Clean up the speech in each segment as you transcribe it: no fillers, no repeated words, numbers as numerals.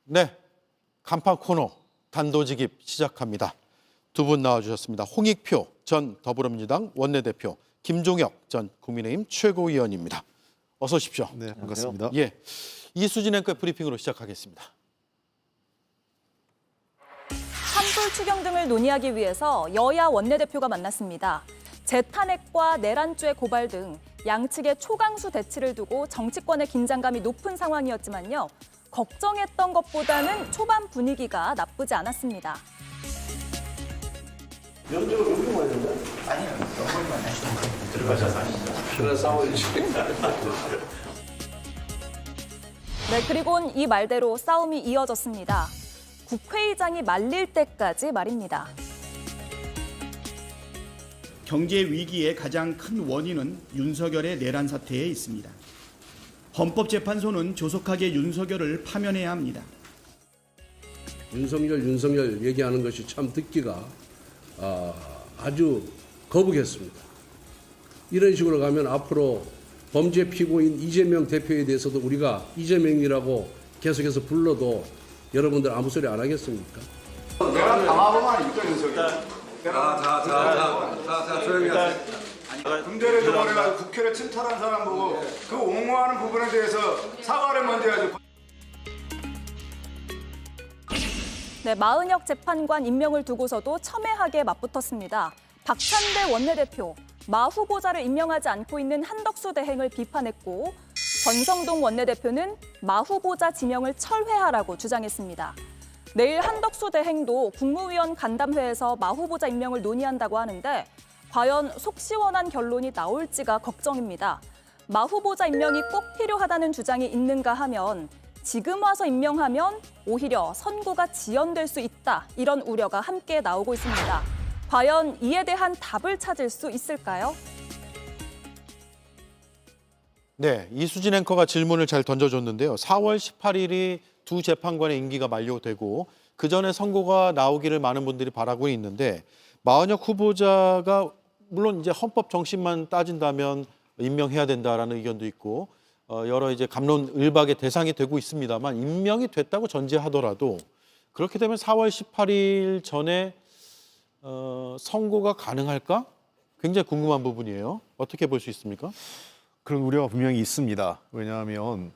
네, 간판 코너 단도직입 시작합니다. 두 분 나와주셨습니다. 홍익표 전 더불어민주당 원내대표, 김종혁 전 국민의힘 최고위원입니다. 어서 오십시오. 네, 반갑습니다. 예, 이수진 앵커의 브리핑으로 시작하겠습니다. 산불 추경 등을 논의하기 위해서 여야 원내대표가 만났습니다. 재탄핵과 내란죄 고발 등 양측의 초강수 대치를 두고 정치권의 긴장감이 높은 상황이었지만요. 걱정했던 것보다는 초반 분위기가 나쁘지 않았습니다. 면접을 여기 와야 되나? 아니요, 영월만 하시던 들어가셔서 하시죠. 그래 싸워야지. 네, 그리고는 이 말대로 싸움이 이어졌습니다. 국회의장이 말릴 때까지 말입니다. 경제 위기의 가장 큰 원인은 윤석열의 내란 사태에 있습니다. 헌법재판소는 조속하게 윤석열을 파면해야 합니다. 윤석열 얘기하는 것이 참 듣기가 아주 거북했습니다. 이런 식으로 가면 앞으로 범죄 피고인 이재명 대표에 대해서도 우리가 이재명이라고 계속해서 불러도 여러분들 아무 소리 안 하겠습니까? 내가 당하고만 아니까 윤석열. 자, 조용히 하세요. 군대를 동원해가지고 국회를 침탈한 사람 보고 그 옹호하는 부분에 대해서 사과를 먼저 해야지. 네, 마은혁 재판관 임명을 두고서도 첨예하게 맞붙었습니다. 박찬대 원내대표, 마 후보자를 임명하지 않고 있는 한덕수 대행을 비판했고 권성동 원내대표는 마 후보자 지명을 철회하라고 주장했습니다. 내일 한덕수 대행도 국무위원 간담회에서 마 후보자 임명을 논의한다고 하는데 과연 속 시원한 결론이 나올지가 걱정입니다. 마 후보자 임명이 꼭 필요하다는 주장이 있는가 하면 지금 와서 임명하면 오히려 선거가 지연될 수 있다. 이런 우려가 함께 나오고 있습니다. 과연 이에 대한 답을 찾을 수 있을까요? 네, 이수진 앵커가 질문을 잘 던져줬는데요. 4월 18일이 두 재판관의 임기가 만료되고 그 전에 선고가 나오기를 많은 분들이 바라고 있는데 마은혁 후보자가 물론 이제 헌법 정신만 따진다면 임명해야 된다라는 의견도 있고 여러 이제 갑론을박의 대상이 되고 있습니다만 임명이 됐다고 전제하더라도 그렇게 되면 4월 18일 전에 선고가 가능할까? 굉장히 궁금한 부분이에요. 어떻게 볼 수 있습니까? 그런 우려가 분명히 있습니다. 왜냐하면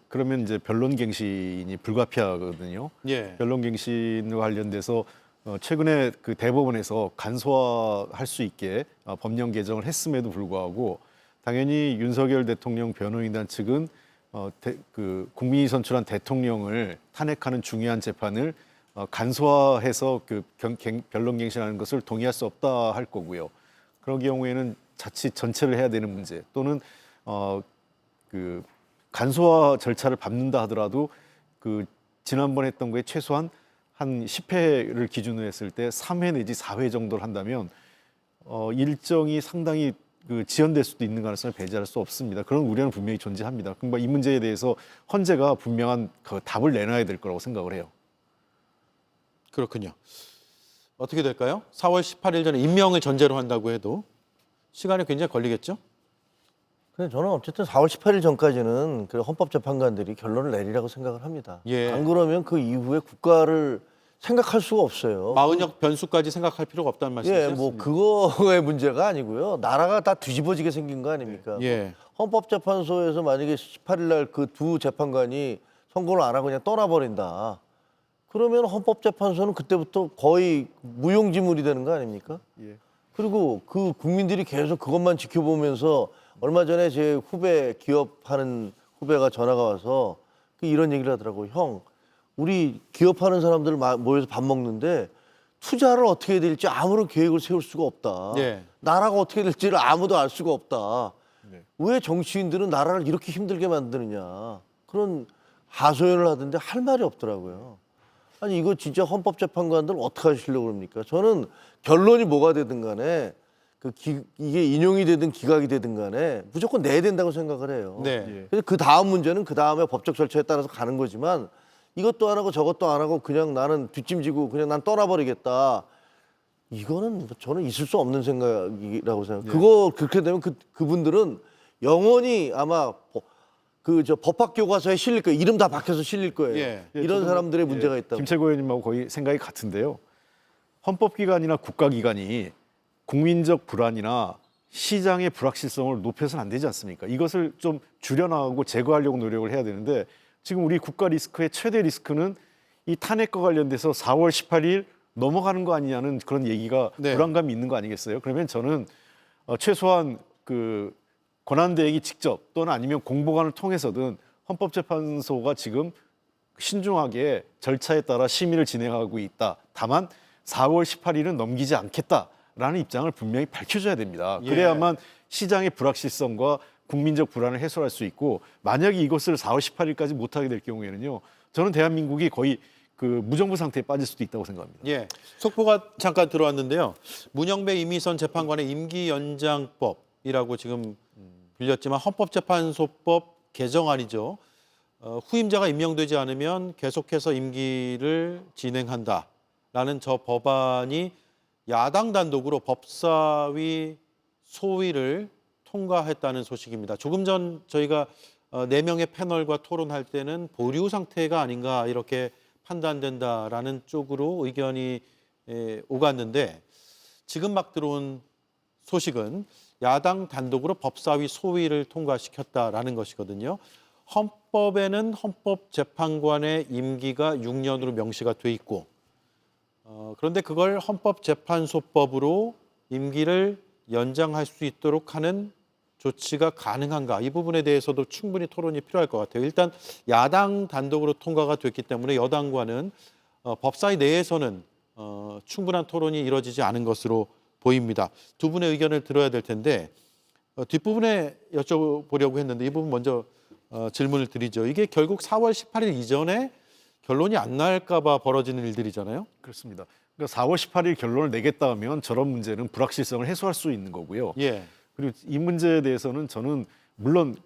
그러면 이제 변론갱신이 불가피하거든요. 예. 변론갱신과 관련돼서 최근에 그 대법원에서 간소화할 수 있게 법령 개정을 했음에도 불구하고 당연히 윤석열 대통령 변호인단 측은 국민이 선출한 대통령을 탄핵하는 중요한 재판을 간소화해서 변론갱신하는 것을 동의할 수 없다 할 거고요. 그런 경우에는 자칫 전체를 해야 되는 문제 또는 간소화 절차를 밟는다 하더라도 지난번에 했던 거에 최소한 한 10회를 기준으로 했을 때 3회 내지 4회 정도를 한다면 일정이 상당히 지연될 수도 있는 가능성을 배제할 수 없습니다. 그런 우려는 분명히 존재합니다. 그러니까 이 문제에 대해서 헌재가 분명한 답을 내놔야 될 거라고 생각을 해요. 그렇군요. 어떻게 될까요? 4월 18일 전에 임명을 전제로 한다고 해도 시간이 굉장히 걸리겠죠? 근데 저는 어쨌든 4월 18일 전까지는 그 헌법재판관들이 결론을 내리라고 생각을 합니다. 예. 안 그러면 그 이후에 국가를 생각할 수가 없어요. 마은혁 변수까지 생각할 필요가 없다는 말씀이시죠? 예, 뭐 그거의 문제가 아니고요. 나라가 다 뒤집어지게 생긴 거 아닙니까? 예. 헌법재판소에서 만약에 18일 날 그 두 재판관이 선고를 안 하고 그냥 떠나버린다. 그러면 헌법재판소는 그때부터 거의 무용지물이 되는 거 아닙니까? 예. 그리고 그 국민들이 계속 그것만 지켜보면서 얼마 전에 제 후배 기업하는 후배가 전화가 와서 이런 얘기를 하더라고요. 형, 우리 기업하는 사람들 모여서 밥 먹는데 투자를 어떻게 해야 될지 아무런 계획을 세울 수가 없다. 예. 나라가 어떻게 될지를 아무도 알 수가 없다. 네. 왜 정치인들은 나라를 이렇게 힘들게 만드느냐. 그런 하소연을 하던데 할 말이 없더라고요. 아니 이거 진짜 헌법재판관들 어떻게 하시려고 그럽니까? 저는 결론이 뭐가 되든 간에 이게 인용이 되든 기각이 되든 간에 무조건 내야 된다고 생각을 해요. 네. 그래서 그 다음 문제는 그 다음에 법적 절차에 따라서 가는 거지만 이것도 안 하고 저것도 안 하고 그냥 나는 뒷짐지고 그냥 난 떠나버리겠다. 이거는 저는 있을 수 없는 생각이라고 생각해요. 그렇게 되면 그분들은 영원히 아마 그 저 법학 교과서에 실릴 거예요. 이름 다 박혀서 실릴 거예요. 예. 이런 사람들의 문제가 있다고. 김채고 의원님하고 거의 생각이 같은데요. 헌법기관이나 국가기관이 국민적 불안이나 시장의 불확실성을 높여서는 안 되지 않습니까? 이것을 좀 줄여나가고 제거하려고 노력을 해야 되는데 지금 우리 국가 리스크의 최대 리스크는 이 탄핵과 관련돼서 4월 18일 넘어가는 거 아니냐는 그런 얘기가 네. 불안감이 있는 거 아니겠어요? 그러면 저는 최소한 그 권한대행이 직접 또는 아니면 공보관을 통해서든 헌법재판소가 지금 신중하게 절차에 따라 심의를 진행하고 있다. 다만 4월 18일은 넘기지 않겠다라는 입장을 분명히 밝혀줘야 됩니다. 예. 그래야만 시장의 불확실성과 국민적 불안을 해소할 수 있고 만약에 이것을 4월 18일까지 못하게 될 경우에는요. 저는 대한민국이 거의 그 무정부 상태에 빠질 수도 있다고 생각합니다. 예, 속보가 잠깐 들어왔는데요. 문영배 이미선 재판관의 임기 연장법이라고 지금 불렸지만 헌법재판소법 개정안이죠. 후임자가 임명되지 않으면 계속해서 임기를 진행한다라는 저 법안이 야당 단독으로 법사위 소위를 통과했다는 소식입니다. 조금 전 저희가 4명의 패널과 토론할 때는 보류 상태가 아닌가 이렇게 판단된다라는 쪽으로 의견이 오갔는데 지금 막 들어온 소식은 야당 단독으로 법사위 소위를 통과시켰다라는 것이거든요. 헌법에는 헌법재판관의 임기가 6년으로 명시가 돼 있고 그런데 그걸 헌법재판소법으로 임기를 연장할 수 있도록 하는 조치가 가능한가? 이 부분에 대해서도 충분히 토론이 필요할 것 같아요. 일단 야당 단독으로 통과가 됐기 때문에 여당과는 법사위 내에서는 충분한 토론이 이루어지지 않은 것으로 보입니다. 두 분의 의견을 들어야 될 텐데 뒷부분에 여쭤보려고 했는데 이 부분 먼저 질문을 드리죠. 이게 결국 4월 18일 이전에 결론이 안 날까 봐 벌어지는 일들이잖아요. 그렇습니다. 그러니까 4월 18일 결론을 내겠다 하면 저런 문제는 불확실성을 해소할 수 있는 거고요. 예. 그리고 이 문제에 대해서는 저는 물론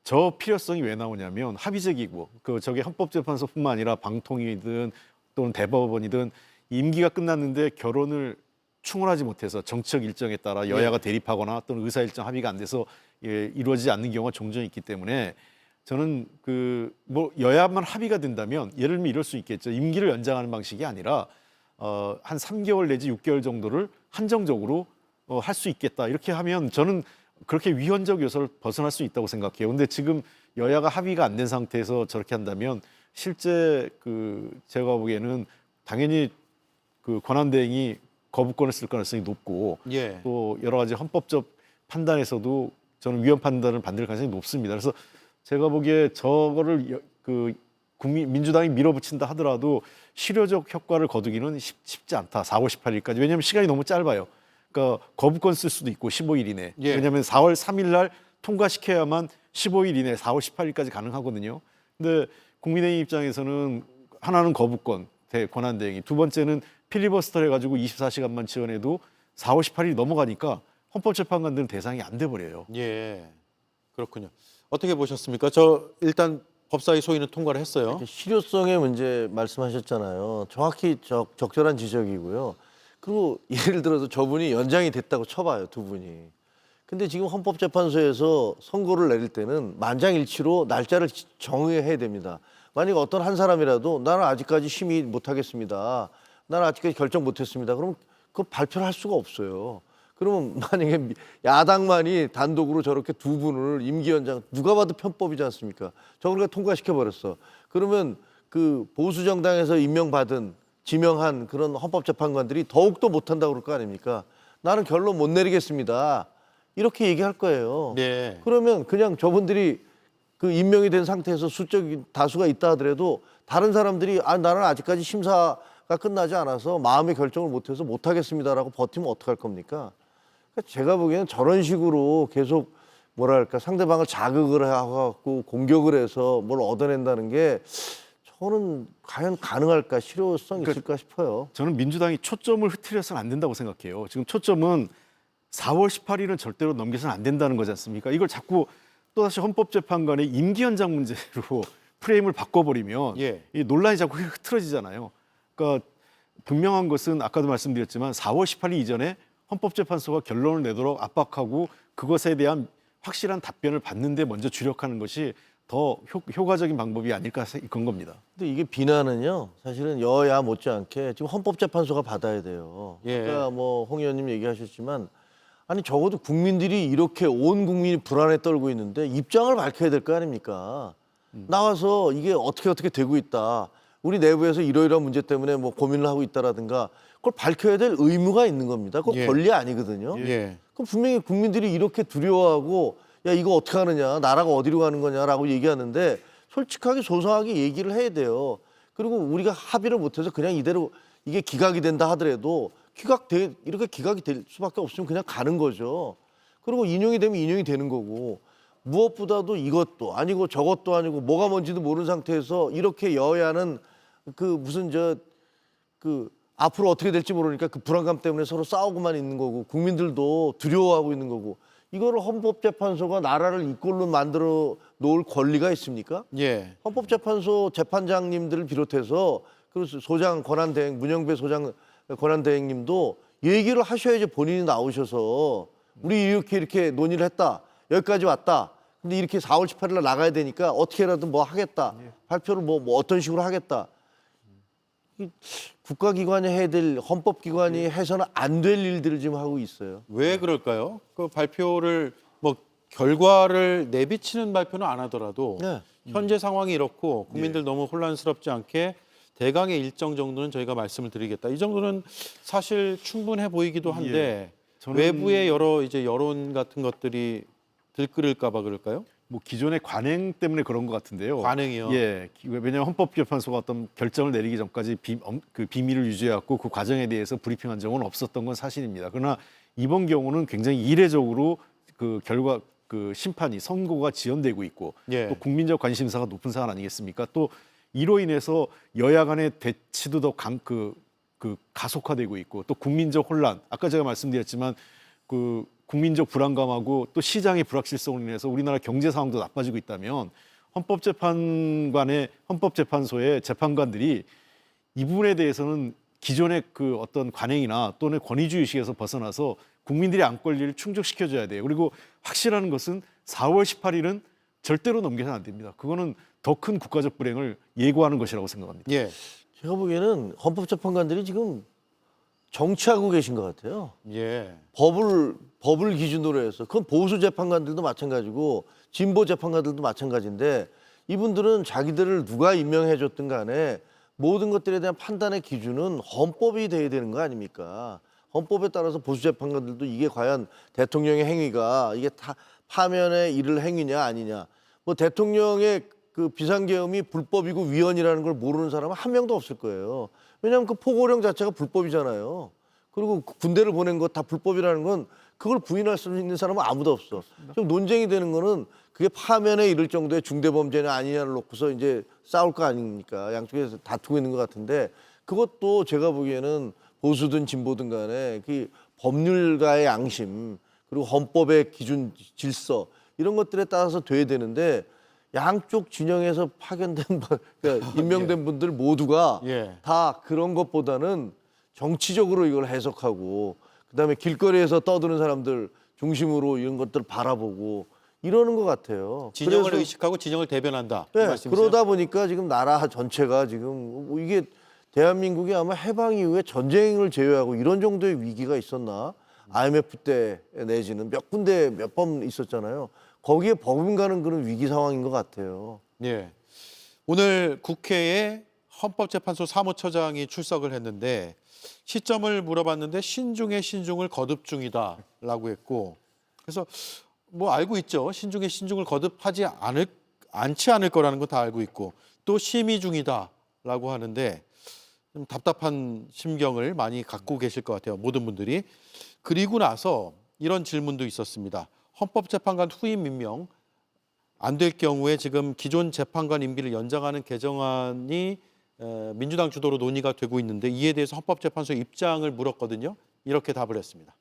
저 필요성이 왜 나오냐면 합의제기고 저게 헌법재판소뿐만 아니라 방통위든 또는 대법원이든 임기가 끝났는데 결론을 충원하지 못해서 정책 일정에 따라 여야가 대립하거나 또는 의사 일정 합의가 안 돼서 이루어지지 않는 경우가 종종 있기 때문에 저는 뭐 여야만 합의가 된다면 예를 들면 이럴 수 있겠죠. 임기를 연장하는 방식이 아니라 한 3개월 내지 6개월 정도를 한정적으로 할 수 있겠다. 이렇게 하면 저는 그렇게 위헌적 요소를 벗어날 수 있다고 생각해요. 근데 지금 여야가 합의가 안 된 상태에서 저렇게 한다면 실제 제가 보기에는 당연히 권한대행이 거부권을 쓸 가능성이 높고 예. 또 여러 가지 헌법적 판단에서도 저는 위헌 판단을 받을 가능성이 높습니다. 그래서 제가 보기에 저거를 민주당이 밀어붙인다 하더라도 실효적 효과를 거두기는 쉽지 않다. 4월 18일까지. 왜냐하면 시간이 너무 짧아요. 그러니까 거부권 쓸 수도 있고 15일 이내. 예. 왜냐하면 4월 3일 날 통과시켜야만 15일 이내 4월 18일까지 가능하거든요. 근데 국민의힘 입장에서는 하나는 거부권, 권한대행이. 두 번째는 필리버스터를 해가지고 24시간만 지원해도 4월 18일이 넘어가니까 헌법재판관들은 대상이 안 돼버려요. 예. 그렇군요. 어떻게 보셨습니까? 저 일단 법사위 소위는 통과를 했어요. 실효성의 문제 말씀하셨잖아요. 정확히 적절한 지적이고요. 그리고 예를 들어서 저분이 연장이 됐다고 쳐봐요, 두 분이. 근데 지금 헌법재판소에서 선고를 내릴 때는 만장일치로 날짜를 정해야 됩니다. 만약 어떤 한 사람이라도 나는 아직까지 심의 못하겠습니다. 나는 아직까지 결정 못했습니다. 그럼 그걸 발표를 할 수가 없어요. 그러면 만약에 야당만이 단독으로 저렇게 두 분을 임기 연장, 누가 봐도 편법이지 않습니까? 저걸 통과시켜버렸어. 그러면 보수 정당에서 지명한 그런 헌법재판관들이 더욱더 못한다고 그럴 거 아닙니까? 나는 결론 못 내리겠습니다. 이렇게 얘기할 거예요. 네. 그러면 그냥 저분들이 임명이 된 상태에서 수적인 다수가 있다 하더라도 다른 사람들이 나는 아직까지 심사가 끝나지 않아서 마음의 결정을 못해서 못하겠습니다라고 버티면 어떡할 겁니까? 그러니까 제가 보기에는 저런 식으로 계속 상대방을 자극을 하고 공격을 해서 뭘 얻어낸다는 게 저는 과연 가능할까, 실효성 있을까 싶어요. 저는 민주당이 초점을 흐트려서는 안 된다고 생각해요. 지금 초점은 4월 18일은 절대로 넘겨서는 안 된다는 거지 않습니까? 이걸 자꾸 또다시 헌법재판관의 임기 연장 문제로 프레임을 바꿔버리면 예. 이 논란이 자꾸 흐트러지잖아요. 그러니까 분명한 것은 아까도 말씀드렸지만 4월 18일 이전에 헌법재판소가 결론을 내도록 압박하고 그것에 대한 확실한 답변을 받는데 먼저 주력하는 것이 더 효과적인 방법이 아닐까 이건 겁니다. 근데 이게 비난은요, 사실은 여야 못지않게 지금 헌법재판소가 받아야 돼요. 예. 아까 뭐 홍 의원님 얘기하셨지만, 아니 적어도 국민들이 이렇게 온 국민이 불안에 떨고 있는데 입장을 밝혀야 될 거 아닙니까? 나와서 이게 어떻게 되고 있다. 우리 내부에서 이러이러한 문제 때문에 뭐 고민을 하고 있다라든가 그걸 밝혀야 될 의무가 있는 겁니다. 그거 예. 권리 아니거든요. 예. 그럼 분명히 국민들이 이렇게 두려워하고 야 이거 어떻게 하느냐, 나라가 어디로 가는 거냐라고 얘기하는데 솔직하게 소상하게 얘기를 해야 돼요. 그리고 우리가 합의를 못해서 그냥 이대로 이게 기각이 된다 하더라도 이렇게 기각이 될 수밖에 없으면 그냥 가는 거죠. 그리고 인용이 되면 인용이 되는 거고, 무엇보다도 이것도 아니고 저것도 아니고 뭐가 뭔지도 모르는 상태에서 이렇게 여야는 그 무슨 앞으로 어떻게 될지 모르니까 그 불안감 때문에 서로 싸우고만 있는 거고, 국민들도 두려워하고 있는 거고, 이거를 헌법재판소가 나라를 이꼴로 만들어 놓을 권리가 있습니까? 예. 헌법재판소 재판장님들을 비롯해서 그 소장 권한대행, 문영배 소장 권한대행님도 얘기를 하셔야지 본인이 나오셔서 우리 이렇게 논의를 했다. 여기까지 왔다. 근데 이렇게 4월 18일 날 나가야 되니까 어떻게라도 뭐 하겠다. 발표를 뭐 어떤 식으로 하겠다. 국가기관이 해야 될, 헌법기관이 해서는 안 될 일들을 지금 하고 있어요. 왜 그럴까요? 그 발표를 뭐 결과를 내비치는 발표는 안 하더라도 네. 현재 상황이 이렇고 국민들 너무 혼란스럽지 않게 대강의 일정 정도는 저희가 말씀을 드리겠다. 이 정도는 사실 충분해 보이기도 한데 외부의 여러 이제 여론 같은 것들이 들끓을까 봐 그럴까요? 뭐 기존의 관행 때문에 그런 것 같은데요. 관행이요? 예, 왜냐하면 헌법재판소가 어떤 결정을 내리기 전까지 그 비밀을 유지해왔고 그 과정에 대해서 브리핑한 적은 없었던 건 사실입니다. 그러나 이번 경우는 굉장히 이례적으로 그 결과 그 심판이 선고가 지연되고 있고 예. 또 국민적 관심사가 높은 사안 아니겠습니까? 또 이로 인해서 여야 간의 대치도 더 가속화되고 있고 또 국민적 혼란, 아까 제가 말씀드렸지만 그 국민적 불안감하고 또 시장의 불확실성으로 인해서 우리나라 경제 상황도 나빠지고 있다면 헌법재판소의 재판관들이 이 부분에 대해서는 기존의 그 어떤 관행이나 또는 권위주의식에서 벗어나서 국민들의 안 권리를 충족시켜줘야 돼요. 그리고 확실한 것은 4월 18일은 절대로 넘겨서는 안 됩니다. 그거는 더 큰 국가적 불행을 예고하는 것이라고 생각합니다. 예. 제가 보기에는 헌법재판관들이 지금 정치하고 계신 것 같아요. 예. 법을 기준으로 해서. 그건 보수 재판관들도 마찬가지고 진보 재판관들도 마찬가지인데, 이분들은 자기들을 누가 임명해 줬든 간에 모든 것들에 대한 판단의 기준은 헌법이 돼야 되는 거 아닙니까? 헌법에 따라서 보수 재판관들도 이게 과연 대통령의 행위가 이게 파면에 이를 행위냐 아니냐. 뭐 대통령의 그 비상계엄이 불법이고 위헌이라는 걸 모르는 사람은 한 명도 없을 거예요. 왜냐하면 그 포고령 자체가 불법이잖아요. 그리고 군대를 보낸 것 다 불법이라는 건 그걸 부인할 수 있는 사람은 아무도 없어. 좀 논쟁이 되는 거는 그게 파면에 이를 정도의 중대범죄냐 아니냐를 놓고서 이제 싸울 거 아닙니까? 양쪽에서 다투고 있는 것 같은데, 그것도 제가 보기에는 보수든 진보든 간에 그 법률가의 양심 그리고 헌법의 기준 질서 이런 것들에 따라서 돼야 되는데, 양쪽 진영에서 파견된 그러니까 임명된 분들 모두가 예. 다 그런 것보다는 정치적으로 이걸 해석하고 그다음에 길거리에서 떠드는 사람들 중심으로 이런 것들을 바라보고 이러는 것 같아요. 진영을 그래서 의식하고 진영을 대변한다. 이 네, 말씀이세요? 그러다 보니까 지금 나라 전체가 지금 뭐 이게 대한민국이 아마 해방 이후에 전쟁을 제외하고 이런 정도의 위기가 있었나? IMF 때 내지는 몇 군데 몇 번 있었잖아요. 거기에 버금가는 그런 위기 상황인 것 같아요. 예. 오늘 국회에 헌법재판소 사무처장이 출석을 했는데 시점을 물어봤는데 신중의 신중을 거듭 중이다라고 했고, 그래서 뭐 알고 있죠. 신중의 신중을 거듭하지 않지 않을 거라는 건 다 알고 있고, 또 심의 중이다라고 하는데 좀 답답한 심경을 많이 갖고 계실 것 같아요. 모든 분들이. 그리고 나서 이런 질문도 있었습니다. 헌법재판관 후임 임명 안 될 경우에 지금 기존 재판관 임기를 연장하는 개정안이 민주당 주도로 논의가 되고 있는데, 이에 대해서 헌법재판소의 입장을 물었거든요. 이렇게 답을 했습니다.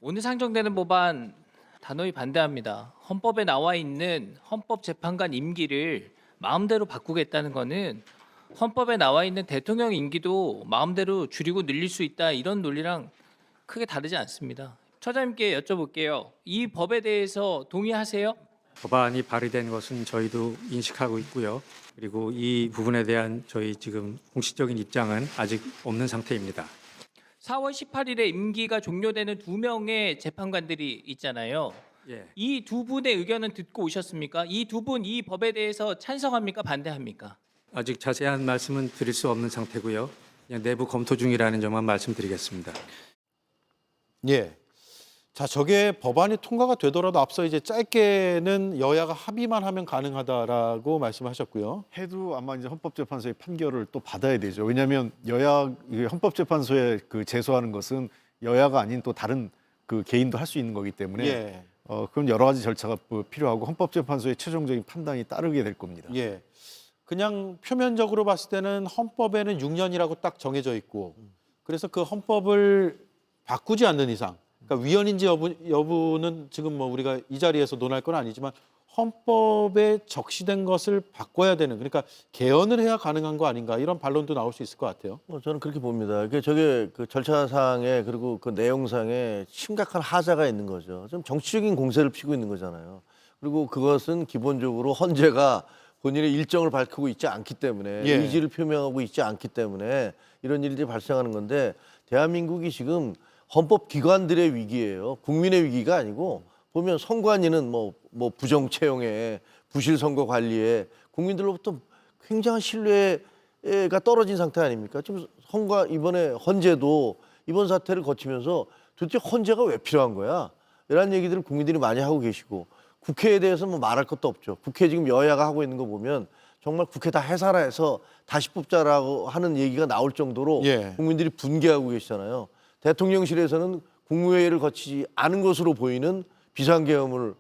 오늘 상정되는 법안 단호히 반대합니다. 헌법에 나와 있는 헌법재판관 임기를 마음대로 바꾸겠다는 거는 헌법에 나와 있는 대통령 임기도 마음대로 줄이고 늘릴 수 있다, 이런 논리랑 크게 다르지 않습니다. 처장님께 여쭤볼게요. 이 법에 대해서 동의하세요? 법안이 발의된 것은 저희도 인식하고 있고요. 그리고 이 부분에 대한 저희 지금 공식적인 입장은 아직 없는 상태입니다. 4월 18일에 임기가 종료되는 2명의 재판관들이 있잖아요. 예. 이 두 분의 의견은 듣고 오셨습니까? 이 두 분 이 법에 대해서 찬성합니까? 반대합니까? 아직 자세한 말씀은 드릴 수 없는 상태고요. 그냥 내부 검토 중이라는 점만 말씀드리겠습니다. 예. 자, 저게 법안이 통과가 되더라도 앞서 이제 짧게는 여야가 합의만 하면 가능하다라고 말씀하셨고요. 해도 아마 이제 헌법재판소의 판결을 또 받아야 되죠. 왜냐하면 여야 이게 헌법재판소에 그 제소하는 것은 여야가 아닌 또 다른 그 개인도 할 수 있는 거기 때문에 예. 그럼 여러 가지 절차가 필요하고 헌법재판소의 최종적인 판단이 따르게 될 겁니다. 예. 그냥 표면적으로 봤을 때는 헌법에는 6년이라고 딱 정해져 있고 그래서 그 헌법을 바꾸지 않는 이상 그러니까 위헌인지 여부는 지금 뭐 우리가 이 자리에서 논할 건 아니지만 헌법에 적시된 것을 바꿔야 되는 그러니까 개헌을 해야 가능한 거 아닌가 이런 반론도 나올 수 있을 것 같아요. 저는 그렇게 봅니다. 저게 그 절차상에 그리고 그 내용상에 심각한 하자가 있는 거죠. 좀 정치적인 공세를 피고 있는 거잖아요. 그리고 그것은 기본적으로 헌재가 본인의 일정을 밝히고 있지 않기 때문에 예. 의지를 표명하고 있지 않기 때문에 이런 일들이 발생하는 건데 대한민국이 지금 헌법기관들의 위기예요. 국민의 위기가 아니고 보면 선관위는 뭐 부정 채용에 부실 선거 관리에 국민들로부터 굉장한 신뢰가 떨어진 상태 아닙니까? 지금 이번에 헌재도 이번 사태를 거치면서 도대체 헌재가 왜 필요한 거야? 이런 얘기들을 국민들이 많이 하고 계시고 국회에 대해서 뭐 말할 것도 없죠. 국회 지금 여야가 하고 있는 거 보면 정말 국회 다 해산해서 다시 뽑자라고 하는 얘기가 나올 정도로 예. 국민들이 분개하고 계시잖아요. 대통령실에서는 국무회의를 거치지 않은 것으로 보이는 비상계엄을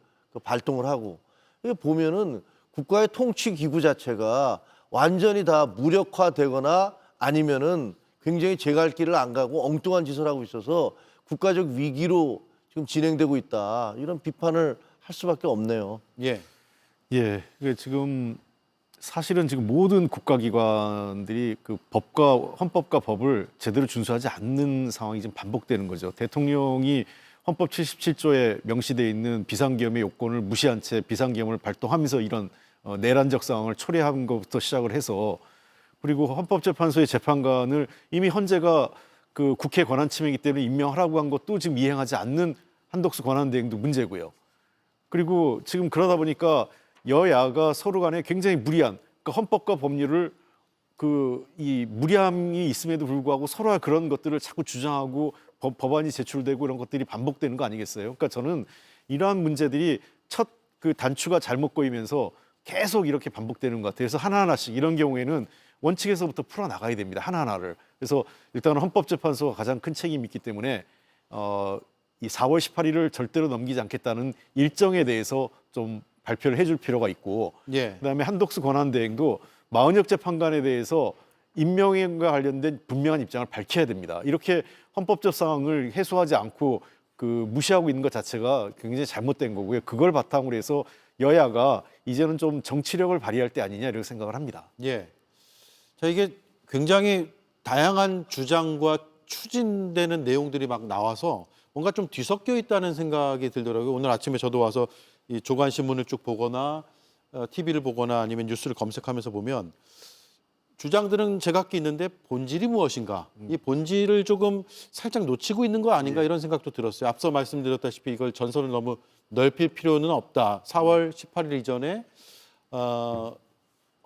발동을 하고 이게 보면은 국가의 통치 기구 자체가 완전히 다 무력화되거나 아니면은 굉장히 제갈 길을 안 가고 엉뚱한 짓을 하고 있어서 국가적 위기로 지금 진행되고 있다. 이런 비판을 할 수밖에 없네요. 예. 예, 이게 지금 사실은 지금 모든 국가기관들이 그 헌법과 법을 제대로 준수하지 않는 상황이 지금 반복되는 거죠. 대통령이 헌법 77조에 명시되어 있는 비상계엄의 요건을 무시한 채 비상계엄을 발동하면서 이런 내란적 상황을 초래한 것부터 시작을 해서 그리고 헌법재판소의 재판관을 이미 헌재가 그 국회 권한 침해이기 때문에 임명하라고 한 것도 지금 이행하지 않는 한덕수 권한대행도 문제고요. 그리고 지금 그러다 보니까 여야가 서로 간에 굉장히 무리한 그러니까 헌법과 법률을 이 무리함이 있음에도 불구하고 서로가 그런 것들을 자꾸 주장하고 법안이 제출되고 이런 것들이 반복되는 거 아니겠어요? 그러니까 저는 이러한 문제들이 첫 그 단추가 잘못 꼬이면서 계속 이렇게 반복되는 것 같아요. 그래서 하나하나씩 이런 경우에는 원칙에서부터 풀어 나가야 됩니다. 하나하나를. 그래서 일단은 헌법재판소가 가장 큰 책임이 있기 때문에 이 4월 18일을 절대로 넘기지 않겠다는 일정에 대해서 좀 발표를 해줄 필요가 있고 예. 그다음에 한덕수 권한대행도 마은혁 재판관에 대해서 임명과 관련된 분명한 입장을 밝혀야 됩니다. 이렇게 헌법적 상황을 해소하지 않고 무시하고 있는 것 자체가 굉장히 잘못된 거고요. 그걸 바탕으로 해서 여야가 이제는 좀 정치력을 발휘할 때 아니냐 이렇게 생각을 합니다. 예. 자, 이게 굉장히 다양한 주장과 추진되는 내용들이 막 나와서 뭔가 좀 뒤섞여 있다는 생각이 들더라고요. 오늘 아침에 저도 와서 이 조간신문을 쭉 보거나 TV를 보거나 아니면 뉴스를 검색하면서 보면 주장들은 제각기 있는데 본질이 무엇인가? 이 본질을 조금 살짝 놓치고 있는 거 아닌가 이런 생각도 들었어요. 앞서 말씀드렸다시피 이걸 전선을 너무 넓힐 필요는 없다. 4월 18일 이전에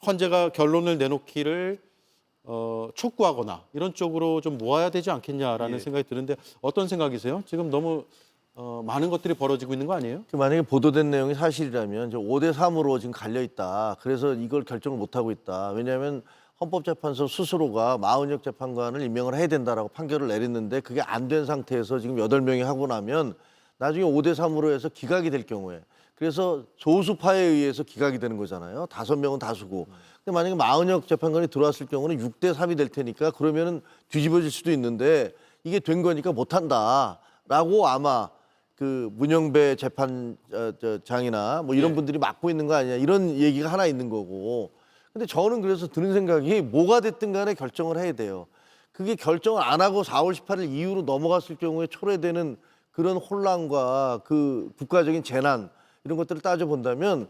헌재가 결론을 내놓기를 촉구하거나 이런 쪽으로 좀 모아야 되지 않겠냐라는 생각이 드는데 어떤 생각이세요? 지금 너무 많은 것들이 벌어지고 있는 거 아니에요? 만약에 보도된 내용이 사실이라면 5대 3으로 지금 갈려 있다. 그래서 이걸 결정을 못 하고 있다. 왜냐하면 헌법재판소 스스로가 마은혁 재판관을 임명을 해야 된다라고 판결을 내렸는데 그게 안 된 상태에서 지금 8명이 하고 나면 나중에 5대 3으로 해서 기각이 될 경우에 그래서 소수파에 의해서 기각이 되는 거잖아요. 5명은 다수고. 근데 만약에 마은혁 재판관이 들어왔을 경우는 6대 3이 될 테니까 그러면은 뒤집어질 수도 있는데 이게 된 거니까 못 한다라고 아마 그 문영배 재판장이나 뭐 이런 분들이 맡고 있는 거 아니냐 이런 얘기가 하나 있는 거고. 근데 저는 그래서 드는 생각이 뭐가 됐든 간에 결정을 해야 돼요. 그게 결정을 안 하고 4월 18일 이후로 넘어갔을 경우에 초래되는 그런 혼란과 그 국가적인 재난 이런 것들을 따져본다면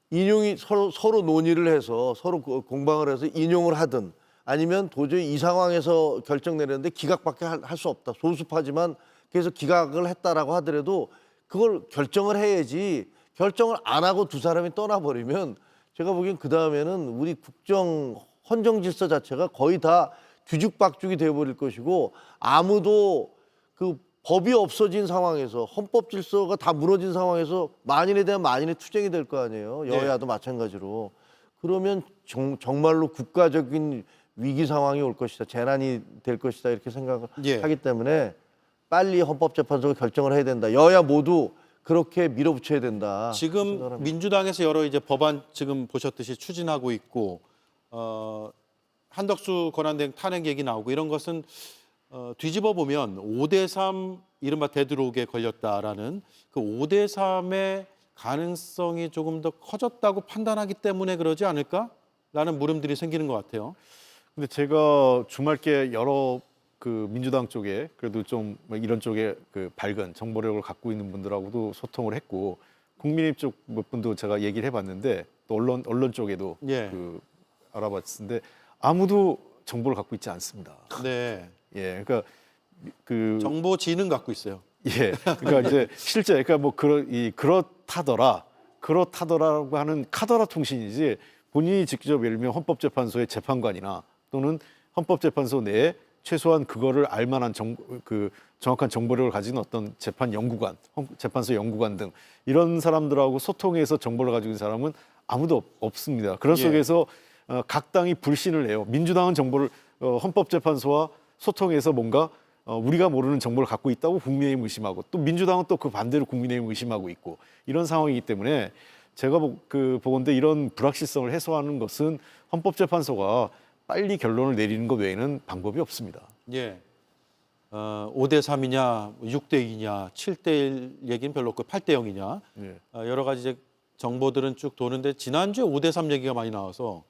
인용이 서로 논의를 해서 서로 공방을 해서 인용을 하든 아니면 도저히 이 상황에서 결정 내렸는데 기각밖에 할 수 없다. 소수파지만 그래서 기각을 했다라고 하더라도 그걸 결정을 해야지 결정을 안 하고 두 사람이 떠나버리면 제가 보기엔 그 다음에는 우리 국정 헌정 질서 자체가 거의 다 뒤죽박죽이 되어버릴 것이고 아무도 그 법이 없어진 상황에서 헌법 질서가 다 무너진 상황에서 만인에 대한 만인의 투쟁이 될 거 아니에요. 여야도 마찬가지로. 그러면 정말로 국가적인 위기 상황이 올 것이다. 재난이 될 것이다. 이렇게 생각을 하기 때문에 빨리 헌법재판소가 결정을 해야 된다. 여야 모두 그렇게 밀어붙여야 된다. 지금 생각합니다. 민주당에서 여러 이제 법안 지금 보셨듯이 추진하고 있고 한덕수 권한대행 탄핵 얘기 나오고 이런 것은 뒤집어 보면 5대3 이른바 되들어오게 걸렸다라는 그 5대3의 가능성이 조금 더 커졌다고 판단하기 때문에 그러지 않을까라는 물음들이 생기는 것 같아요. 근데 제가 주말께 여러 그 민주당 쪽에 그래도 좀 이런 쪽에 그 밝은 정보력을 갖고 있는 분들하고도 소통을 했고 국민의힘 쪽 몇 분도 제가 얘기를 해봤는데 또 언론 쪽에도 예. 그 알아봤는데 아무도 정보를 갖고 있지 않습니다. 네. 예, 그러니까 그 정보지는 갖고 있어요. 예, 그러니까 이제 실제 그러니까 뭐 그렇다더라고 하는 카더라 통신이지 본인이 직접 예를 들면 헌법재판소의 재판관이나 또는 헌법재판소 내에 최소한 그거를 알만한 그 정확한 정보력을 가진 어떤 재판 연구관, 재판소 연구관 등 이런 사람들하고 소통해서 정보를 가지고 있는 사람은 아무도 없습니다. 그런 속에서 각 당이 불신을 해요. 민주당은 정보를 헌법재판소와 소통해서 뭔가 우리가 모르는 정보를 갖고 있다고 국민의힘 의심하고 또 민주당은 또 그 반대로 국민의힘 의심하고 있고 이런 상황이기 때문에 제가 보건대 이런 불확실성을 해소하는 것은 헌법재판소가 빨리 결론을 내리는 것 외에는 방법이 없습니다. 예. 5대3이냐, 6대2냐, 7대1 얘기는 별로 없고 8대0이냐. 예. 여러 가지 이제 정보들은 쭉 도는데 지난주에 5대3 얘기가 많이 나와서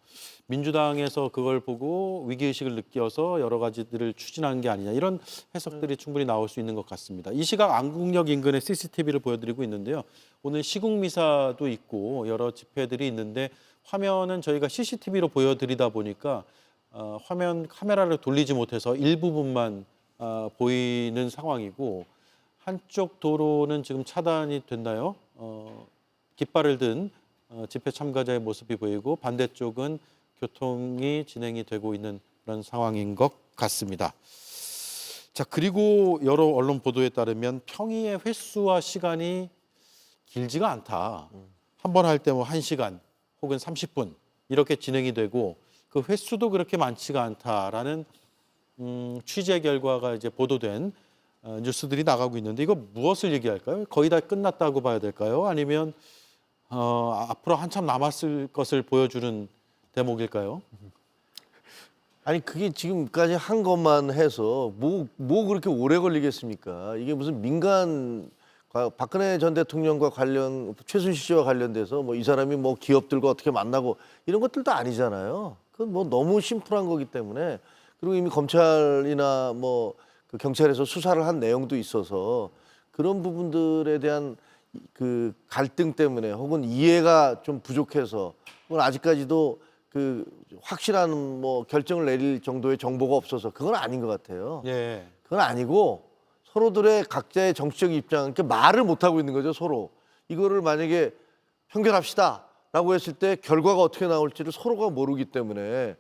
민주당에서 그걸 보고 위기의식을 느껴서 여러 가지들을 추진하는 게 아니냐 이런 해석들이 충분히 나올 수 있는 것 같습니다. 이 시각 안국역 인근의 CCTV를 보여드리고 있는데요. 오늘 시국미사도 있고 여러 집회들이 있는데 화면은 저희가 CCTV로 보여드리다 보니까 화면 카메라를 돌리지 못해서 일부분만 보이는 상황이고 한쪽 도로는 지금 차단이 됐나요? 깃발을 든 집회 참가자의 모습이 보이고 반대쪽은 교통이 진행이 되고 있는 그런 상황인 것 같습니다. 자, 그리고 여러 언론 보도에 따르면 평의의 횟수와 시간이 길지가 않다. 한 번 할 때 뭐 1시간 혹은 30분 이렇게 진행이 되고 그 횟수도 그렇게 많지가 않다라는 취재 결과가 이제 보도된 뉴스들이 나가고 있는데 이거 무엇을 얘기할까요? 거의 다 끝났다고 봐야 될까요? 아니면 앞으로 한참 남았을 것을 보여주는 대목일까요? 아니 그게 지금까지 한 것만 해서 뭐 그렇게 오래 걸리겠습니까? 이게 무슨 민간 박근혜 전 대통령과 관련 최순실 씨와 관련돼서 뭐 이 사람이 뭐 기업들과 어떻게 만나고 이런 것들도 아니잖아요. 그건 뭐 너무 심플한 거기 때문에 그리고 이미 검찰이나 뭐 그 경찰에서 수사를 한 내용도 있어서 그런 부분들에 대한 그 갈등 때문에 혹은 이해가 좀 부족해서 혹은 아직까지도 그 확실한 뭐 결정을 내릴 정도의 정보가 없어서 그건 아닌 것 같아요. 예. 그건 아니고 서로들의 각자의 정치적 입장, 이렇게 말을 못 하고 있는 거죠 서로. 이거를 만약에 평결합시다라고 했을 때 결과가 어떻게 나올지를 서로가 모르기 때문에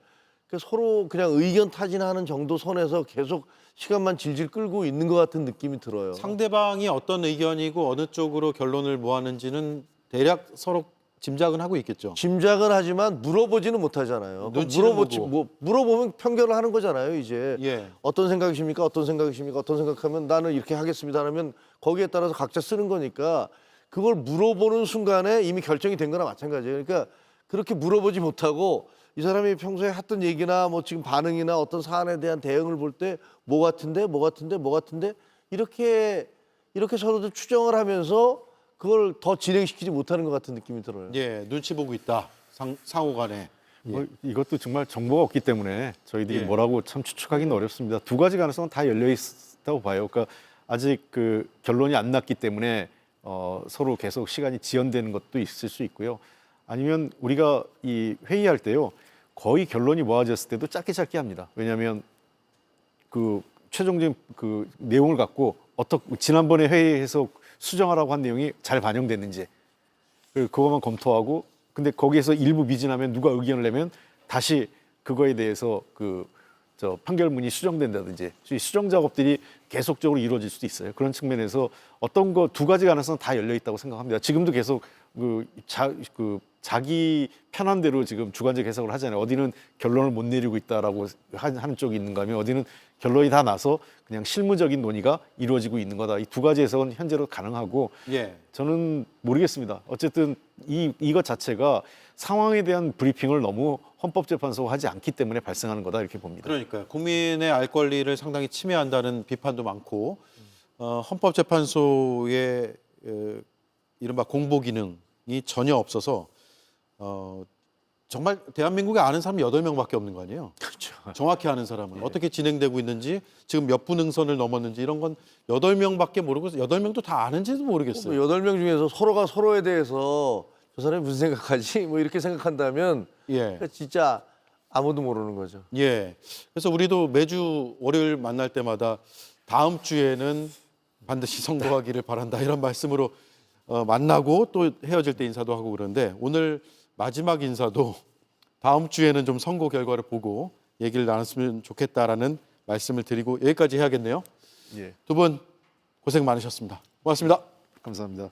서로 그냥 의견 타진하는 정도 선에서 계속 시간만 질질 끌고 있는 것 같은 느낌이 들어요. 상대방이 어떤 의견이고 어느 쪽으로 결론을 모았는지는 대략 서로 짐작은 하고 있겠죠. 짐작은 하지만 물어보지는 못하잖아요. 눈치는 물어보면 평결을 하는 거잖아요. 이제 예. 어떤 생각이십니까? 어떤 생각이십니까? 어떤 생각하면 나는 이렇게 하겠습니다. 하면 거기에 따라서 각자 쓰는 거니까 그걸 물어보는 순간에 이미 결정이 된 거나 마찬가지예요. 그러니까 그렇게 물어보지 못하고 이 사람이 평소에 했던 얘기나 뭐 지금 반응이나 어떤 사안에 대한 대응을 볼 때 뭐 같은데 이렇게 서로들 추정을 하면서 그걸 더 진행시키지 못하는 것 같은 느낌이 들어요. 예, 눈치 보고 있다. 상호간에. 뭐 이것도 정말 정보가 없기 때문에 저희들이 예. 뭐라고 참 추측하기는 어렵습니다. 두 가지 가능성은 다 열려 있다고 봐요. 그러니까 아직 그 결론이 안 났기 때문에 서로 계속 시간이 지연되는 것도 있을 수 있고요. 아니면 우리가 이 회의할 때요, 거의 결론이 모아졌을 때도 짧게 합니다. 왜냐하면 그 최종적인 그 내용을 갖고 지난번에 회의에서 수정하라고 한 내용이 잘 반영됐는지 그거만 검토하고, 근데 거기에서 일부 미진하면 누가 의견을 내면 다시 그거에 대해서 판결문이 수정된다든지 수정 작업들이 계속적으로 이루어질 수도 있어요. 그런 측면에서 어떤 거 두 가지 가능성은 다 열려 있다고 생각합니다. 지금도 계속 자기 편한 대로 지금 주관적 해석을 하잖아요. 어디는 결론을 못 내리고 있다라고 하는 쪽이 있는가 하면 어디는 결론이 다 나서 그냥 실무적인 논의가 이루어지고 있는 거다. 이 두 가지 해석은 현재로 가능하고, 예. 저는 모르겠습니다. 어쨌든 이것 자체가 상황에 대한 브리핑을 너무 헌법재판소가 하지 않기 때문에 발생하는 거다, 이렇게 봅니다. 그러니까요. 국민의 알 권리를 상당히 침해한다는 비판도 많고, 헌법재판소의 이른바 공보 기능이 전혀 없어서 정말 대한민국에 아는 사람이 8명밖에 없는 거 아니에요? 그렇죠. 정확히 아는 사람은 어떻게 진행되고 있는지, 지금 몇 분응선을 넘었는지 이런 건 8명밖에 모르고 8명도 다 아는지도 모르겠어요. 8명 중에서 서로가 서로에 대해서 저 사람이 무슨 생각하지? 뭐 이렇게 생각한다면 예. 진짜 아무도 모르는 거죠. 예. 그래서 우리도 매주 월요일 만날 때마다 다음 주에는 반드시 선고하기를 바란다 이런 말씀으로 만나고 또 헤어질 때 인사도 하고 그러는데, 오늘 마지막 인사도 다음 주에는 좀 선고 결과를 보고 얘기를 나눴으면 좋겠다라는 말씀을 드리고 여기까지 해야겠네요. 예. 두 분 고생 많으셨습니다. 고맙습니다. 감사합니다.